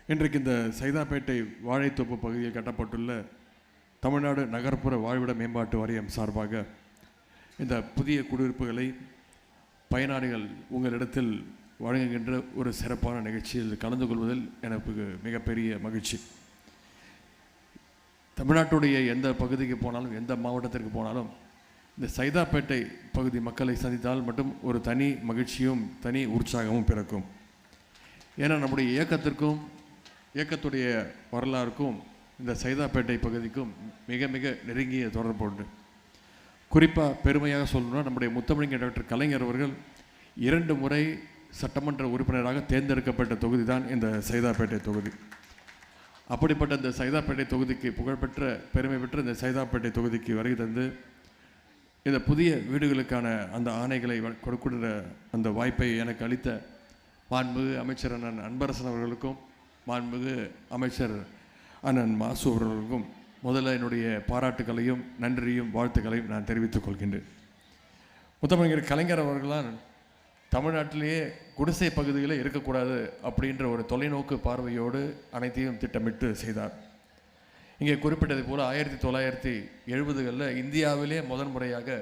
இன்றைக்கு இந்த சைதாப்பேட்டை வாழைத்தோப்பு பகுதியில் கட்டப்பட்டுள்ள தமிழ்நாடு நகர்ப்புற வாழ்விட மேம்பாட்டு வாரியம் சார்பாக இந்த புதிய குடியிருப்புகளை பயனாளிகள் உங்களிடத்தில் வழங்குகின்ற ஒரு சிறப்பான நிகழ்ச்சியில் கலந்து கொள்வதில் எனக்கு மிகப்பெரிய மகிழ்ச்சி. தமிழ்நாட்டுடைய எந்த பகுதிக்கு போனாலும், எந்த மாவட்டத்திற்கு போனாலும், இந்த சைதாப்பேட்டை பகுதி மக்களை சந்தித்தால் மட்டும் ஒரு தனி மகிழ்ச்சியும் தனி உற்சாகமும் பிறக்கும். ஏன்னா நம்முடைய இயக்கத்துடைய வரலாறுக்கும் இந்த சைதாப்பேட்டை பகுதிக்கும் மிக மிக நெருங்கிய தொடர்பு உண்டு. குறிப்பாக பெருமையாக சொல்லணும்னா, நம்முடைய முத்தமிழர் டாக்டர் கலைஞர் அவர்கள் 2 முறை சட்டமன்ற உறுப்பினராக தேர்ந்தெடுக்கப்பட்ட தொகுதி தான் இந்த சைதாப்பேட்டை தொகுதி. அப்படிப்பட்ட இந்த சைதாப்பேட்டை தொகுதிக்கு புகழ்பெற்ற பெருமை பெற்ற இந்த சைதாப்பேட்டை தொகுதிக்கு வருகை தந்து இந்த புதிய வீடுகளுக்கான அந்த ஆணைகளை கொடுக்கின்ற அந்த வாய்ப்பை எனக்கு அளித்த மாண்புமிகு அமைச்சர் அண்ணன் அன்பரசன் அவர்களுக்கும் மாண்புமிகு அமைச்சர் அண்ணன் மாசு அவர்களுக்கும் முதல்ல என்னுடைய பாராட்டுகளையும் நன்றியும் வாழ்த்துக்களையும் நான் தெரிவித்துக் கொள்கின்றேன். முத்தமிழர் கலைஞர் அவர்களால் தமிழ்நாட்டிலேயே குடிசை பகுதியில் இருக்கக்கூடாது அப்படின்ற ஒரு தொலைநோக்கு பார்வையோடு அனைத்தையும் திட்டமிட்டு செய்தார். இங்கே குறிப்பிட்டது போல் 1970களில் இந்தியாவிலே முதன் முறையாக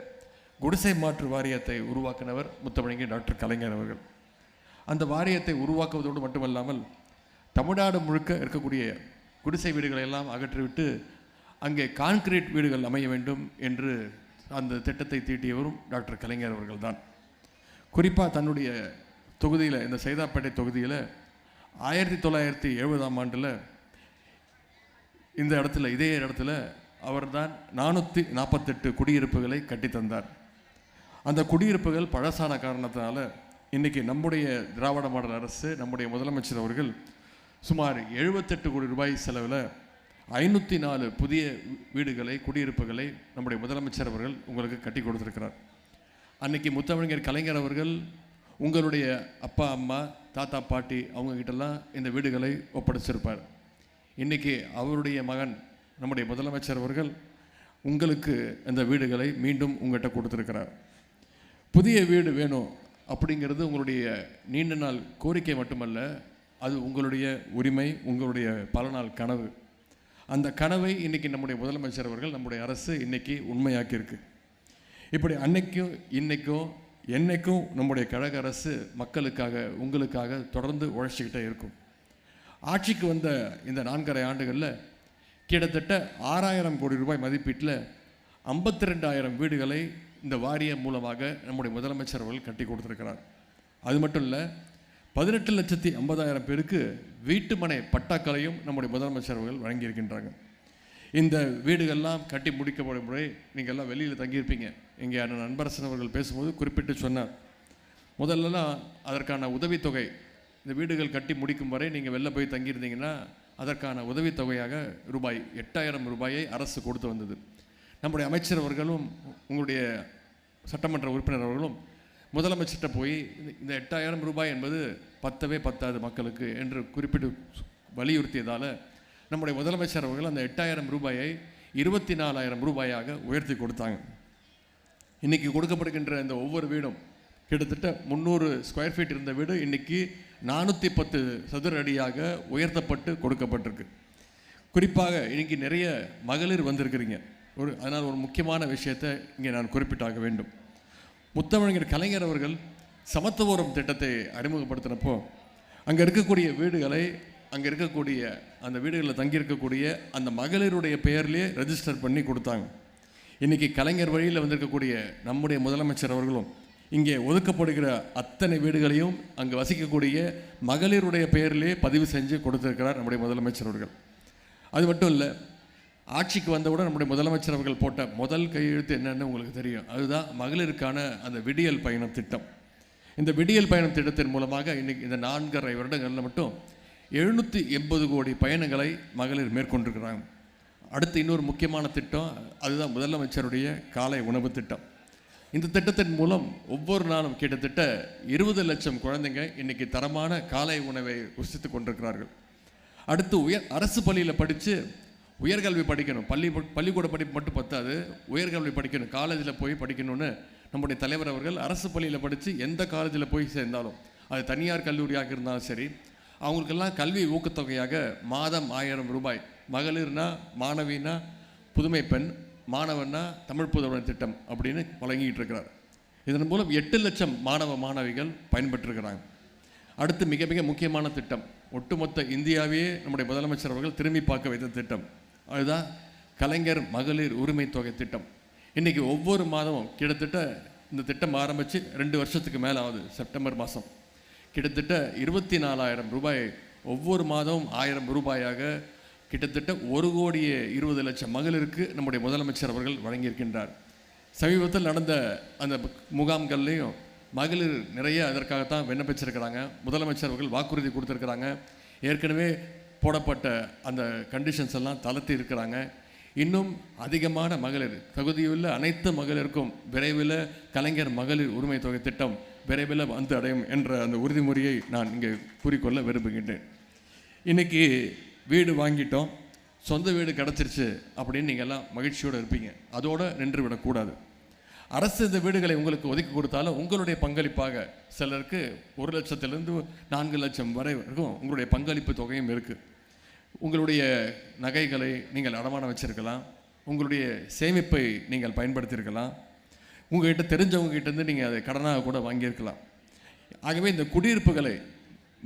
குடிசை மாற்று வாரியத்தை உருவாக்கினவர் முத்தமிழர் டாக்டர் கலைஞர் அவர்கள். அந்த வாரியத்தை உருவாக்குவதோடு மட்டுமல்லாமல் தமிழ்நாடு முழுக்க இருக்கக்கூடிய குடிசை வீடுகளை எல்லாம் அகற்றிவிட்டு அங்கே கான்கிரீட் வீடுகள் அமைய வேண்டும் என்று அந்த திட்டத்தை தீட்டியவரும் டாக்டர் கலைஞர் அவர்கள் தான். குறிப்பாக தன்னுடைய தொகுதியில், இந்த சைதாப்பேட்டை தொகுதியில் 1970ஆம் ஆண்டில் இந்த இடத்துல, இதே இடத்துல அவர்தான் 448 குடியிருப்புகளை கட்டித்தந்தார். அந்த குடியிருப்புகள் பழசான காரணத்தினால இன்றைக்கி நம்முடைய திராவிட மாடல் அரசு, நம்முடைய முதலமைச்சர் அவர்கள் சுமார் 78 கோடி ரூபாய் செலவில் 504 புதிய வீடுகளை, குடியிருப்புகளை நம்முடைய முதலமைச்சர் அவர்கள் உங்களுக்கு கட்டி கொடுத்துருக்கிறார். அன்றைக்கி முத்தமிழர் கலைஞர் அவர்கள் உங்களுடைய அப்பா அம்மா தாத்தா பாட்டி அவங்கக்கிட்டலாம் இந்த வீடுகளை ஒப்படைச்சிருப்பார். இன்றைக்கி அவருடைய மகன் நம்முடைய முதலமைச்சர் அவர்கள் உங்களுக்கு இந்த வீடுகளை மீண்டும் உங்கள்கிட்ட கொடுத்துருக்கிறார். புதிய வீடு வேணும் அப்படிங்கிறது உங்களுடைய நீண்ட நாள் கோரிக்கை மட்டுமல்ல, அது உங்களுடைய உரிமை, உங்களுடைய பல நாள் கனவு. அந்த கனவை இன்றைக்கி நம்முடைய முதலமைச்சர் அவர்கள், நம்முடைய அரசு இன்றைக்கி உண்மையாக்கியிருக்கு. இப்படி அன்னைக்கும் இன்றைக்கும் என்னைக்கும் நம்முடைய கழக அரசு மக்களுக்காக, உங்களுக்காக தொடர்ந்து உழைச்சிக்கிட்டே இருக்கும். ஆட்சிக்கு வந்த இந்த 4.5 ஆண்டுகளில் கிட்டத்தட்ட 6000 கோடி ரூபாய் மதிப்பீட்டில் 52,000 வீடுகளை இந்த வாரியம் மூலமாக நம்முடைய முதலமைச்சர் அவர்கள் கட்டி கொடுத்துருக்கிறார். அது மட்டும் இல்லை, 18,50,000 பேருக்கு வீட்டுமனை பட்டாக்களையும் நம்முடைய முதலமைச்சர் அவர்கள் வழங்கியிருக்கின்றாங்க. இந்த வீடுகள்லாம் கட்டி முடிக்கப்படும் முறை நீங்கள் எல்லாம் வெளியில் தங்கியிருப்பீங்க. இங்கே அண்ணன் அன்பரசன் அவர்கள் பேசும்போது குறிப்பிட்டு சொன்னார், முதல்லலாம் அதற்கான உதவித்தொகை, இந்த வீடுகள் கட்டி முடிக்கும் வரை நீங்கள் வெளில போய் தங்கியிருந்தீங்கன்னா அதற்கான உதவித்தொகையாக ரூபாய் 8,000 ரூபாயை அரசு கொடுத்து வந்தது. நம்முடைய அமைச்சர் அவர்களும் உங்களுடைய சட்டமன்ற உறுப்பினர் அவர்களும் முதலமைச்சர்கிட்ட போய் இந்த 8,000 ரூபாய் என்பது பத்தாது மக்களுக்கு என்று குறிப்பிட்டு வலியுறுத்தியதால் நம்முடைய முதலமைச்சர் அவர்கள் அந்த 8,000 ரூபாயை 24,000 ரூபாயாக உயர்த்தி கொடுத்தாங்க. இன்றைக்கி கொடுக்கப்படுகின்ற இந்த ஒவ்வொரு வீடும் கிட்டத்தட்ட 300 ஸ்கொயர் ஃபீட் இருந்த வீடு இன்றைக்கி 410 சதுர அடியாக உயர்த்தப்பட்டு கொடுக்கப்பட்டிருக்கு. குறிப்பாக இன்றைக்கி நிறைய மகளிர் வந்திருக்கிறீங்க. அதனால் ஒரு முக்கியமான விஷயத்தை இங்கே நான் குறிப்பிட்டாக வேண்டும். முத்தமிழர் கலைஞர் அவர்கள் சமத்துவபுரம் திட்டத்தை அறிமுகப்படுத்தினப்போ அங்கே இருக்கக்கூடிய வீடுகளை, அங்கே இருக்கக்கூடிய அந்த வீடுகளில் தங்கியிருக்கக்கூடிய அந்த மகளிருடைய பெயர்லேயே ரெஜிஸ்டர் பண்ணி கொடுத்தாங்க. இன்றைக்கி கலைஞர் வழியில் வந்திருக்கக்கூடிய நம்முடைய முதலமைச்சர் அவர்களும் இங்கே ஒதுக்கப்படுகிற அத்தனை வீடுகளையும் அங்கே வசிக்கக்கூடிய மகளிருடைய பெயரிலே பதிவு செஞ்சு கொடுத்துருக்கிறார் நம்முடைய முதலமைச்சர் அவர்கள். அது மட்டும் இல்லை, ஆட்சிக்கு வந்தவுடன் நம்முடைய முதலமைச்சர் அவர்கள் போட்ட முதல் கையெழுத்து என்னென்னு உங்களுக்கு தெரியும். அதுதான் மகளிருக்கான அந்த விடியல் பயணம் திட்டம். இந்த விடியல் பயணம் திட்டத்தின் மூலமாக இன்றைக்கி இந்த 4.5 வருடங்களில் மட்டும் 780 கோடி பயணங்களை மகளிர் மேற்கொண்டிருக்கிறாங்க. அடுத்து இன்னொரு முக்கியமான திட்டம், அதுதான் முதலமைச்சருடைய காலை உணவு திட்டம். இந்த திட்டத்தின் மூலம் ஒவ்வொரு நாளும் கிட்டத்தட்ட 20 லட்சம் குழந்தைங்க இன்றைக்கி தரமான காலை உணவை ருசித்து கொண்டிருக்கிறார்கள். அடுத்து அரசு பள்ளியில் படித்து உயர்கல்வி படிக்கணும், பள்ளிக்கூட படிப்பு மட்டும் பத்தாது, உயர்கல்வி படிக்கணும், காலேஜில் போய் படிக்கணும்னு நம்முடைய தலைவர் அவர்கள் அரசு பள்ளியில் படித்து எந்த காலேஜில் போய் சேர்ந்தாலும், அது தனியார் கல்லூரியாக இருந்தாலும் சரி, அவங்களுக்கெல்லாம் கல்வி ஊக்கத்தொகையாக மாதம் 1000 ரூபாய், மகளிர்னா மாணவினா புதுமை பெண், மாணவன்னா தமிழ் புதல்வன் திட்டம் அப்படின்னு வழங்கிட்டு இருக்கிறார். இதன் மூலம் 8 லட்சம் மாணவ மாணவிகள் பயன்பெற்றிருக்கிறாங்க. அடுத்து மிக மிக முக்கியமான திட்டம், ஒட்டுமொத்த இந்தியாவையே நம்முடைய முதலமைச்சர் அவர்கள் திரும்பி பார்க்க வைத்த திட்டம், அதுதான் கலைஞர் மகளிர் உரிமை தொகை திட்டம். இன்றைக்கி ஒவ்வொரு மாதமும் கிட்டத்தட்ட இந்த திட்டம் ஆரம்பித்து 2 வருஷத்துக்கு மேலே ஆகுது. செப்டம்பர் மாதம் கிட்டத்தட்ட 24,000 ரூபாய் ஒவ்வொரு மாதமும் 1000 ரூபாயாக கிட்டத்தட்ட 1,20,00,000 மகளிருக்கு நம்முடைய முதலமைச்சர் அவர்கள் வழங்கியிருக்கின்றார். சமீபத்தில் நடந்த அந்த முகாம்கள்லேயும் மகளிர் நிறைய அதற்காகத்தான் விண்ணப்பிச்சிருக்கிறாங்க. முதலமைச்சர் அவர்கள் வாக்குறுதி கொடுத்துருக்குறாங்க. ஏற்கனவே போடப்பட்ட அந்த கண்டிஷன்ஸ் எல்லாம் தளர்த்தி இருக்கிறாங்க. இன்னும் அதிகமான மகளிர், தகுதியுள்ள அனைத்து மகளிருக்கும் விரைவில் கலைஞர் மகளிர் உரிமை தொகை திட்டம் விரைவில் வந்து அடையும் என்ற அந்த உறுதிமொழியை நான் இங்கே கூறிக்கொள்ள விரும்புகின்றேன். இன்றைக்கி வீடு வாங்கிட்டோம், சொந்த வீடு கிடச்சிருச்சு அப்படின்னு நீங்கள் எல்லாம் மகிழ்ச்சியோடு இருப்பீங்க. அதோடு நின்று விடக்கூடாது. அரசு இந்த வீடுகளை உங்களுக்கு ஒதுக்கி கொடுத்தாலும் உங்களுடைய பங்களிப்பாக சிலருக்கு 1 லட்சத்திலிருந்து 4 லட்சம் வரை இருக்கும் உங்களுடைய பங்களிப்பு தொகையும் இருக்குது. உங்களுடைய நகைகளை நீங்கள் அடமானம் வச்சுருக்கலாம், உங்களுடைய சேமிப்பை நீங்கள் பயன்படுத்தியிருக்கலாம், உங்கள்கிட்ட தெரிஞ்சவங்ககிட்டேருந்து நீங்கள் அதை கடனாக கூட வாங்கியிருக்கலாம். ஆகவே இந்த குடியிருப்புகளை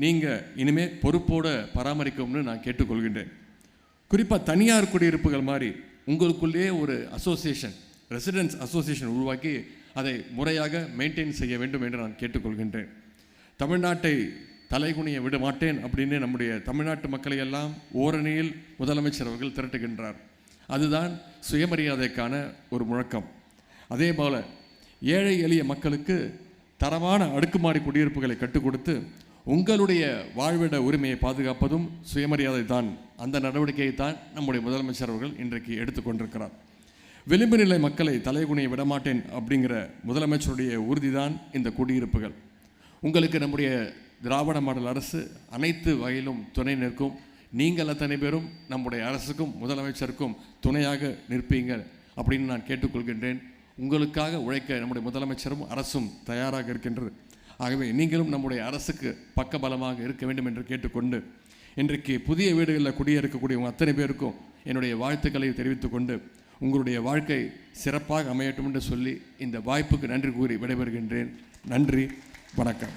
நீங்கள் இனிமேல் பொறுப்போடு பராமரிக்கும்னு நான் கேட்டுக்கொள்கின்றேன். குறிப்பாக தனியார் குடியிருப்புகள் மாதிரி உங்களுக்குள்ளேயே ஒரு அசோசியேஷன், ரெசிடென்ஸ் அசோசியேஷன் உருவாக்கி அதை முறையாக மெயின்டைன் செய்ய வேண்டும் என்று நான் கேட்டுக்கொள்கின்றேன். தமிழ்நாட்டை தலைகுனிய விட மாட்டேன் அப்படின்னு நம்முடைய தமிழ்நாட்டு மக்களை எல்லாம் ஓரணியில் முதலமைச்சர் அவர்கள் திரட்டுகின்றார். அதுதான் சுயமரியாதைக்கான ஒரு முழக்கம். அதே போல் ஏழை எளிய மக்களுக்கு தரமான அடுக்குமாடி குடியிருப்புகளை கற்றுக் கொடுத்து உங்களுடைய வாழ்விட உரிமையை பாதுகாப்பதும் சுயமரியாதை தான். அந்த நடவடிக்கையை தான் நம்முடைய முதலமைச்சர் அவர்கள் இன்றைக்கு எடுத்துக்கொண்டிருக்கிறார். விளிம்பு நிலை மக்களை தலைகுனிய விடமாட்டேன் அப்படிங்கிற முதலமைச்சருடைய உறுதிதான் இந்த குடியிருப்புகள். உங்களுக்கு நம்முடைய திராவிட மாடல் அரசு அனைத்து வகையிலும் துணை நிற்கும். நீங்கள் அத்தனை பேரும் நம்முடைய அரசுக்கும் முதலமைச்சருக்கும் துணையாக நிற்பீங்க அப்படின்னு நான் கேட்டுக்கொள்கின்றேன். உங்களுக்காக உழைக்க நம்முடைய முதலமைச்சரும் அரசும் தயாராக இருக்கின்றது. ஆகவே நீங்களும் நம்முடைய அரசுக்கு பக்கபலமாக இருக்க வேண்டும் என்று கேட்டுக்கொண்டு, இன்றைக்கு புதிய வீடுகளில் குடியிருக்கக்கூடிய அத்தனை பேருக்கும் என்னுடைய வாழ்த்துக்களை தெரிவித்துக்கொண்டு, உங்களுடைய வாழ்க்கை சிறப்பாக அமையட்டும் என்று சொல்லி இந்த வாய்ப்புக்கு நன்றி கூறி விடைபெறுகின்றேன். நன்றி, வணக்கம்.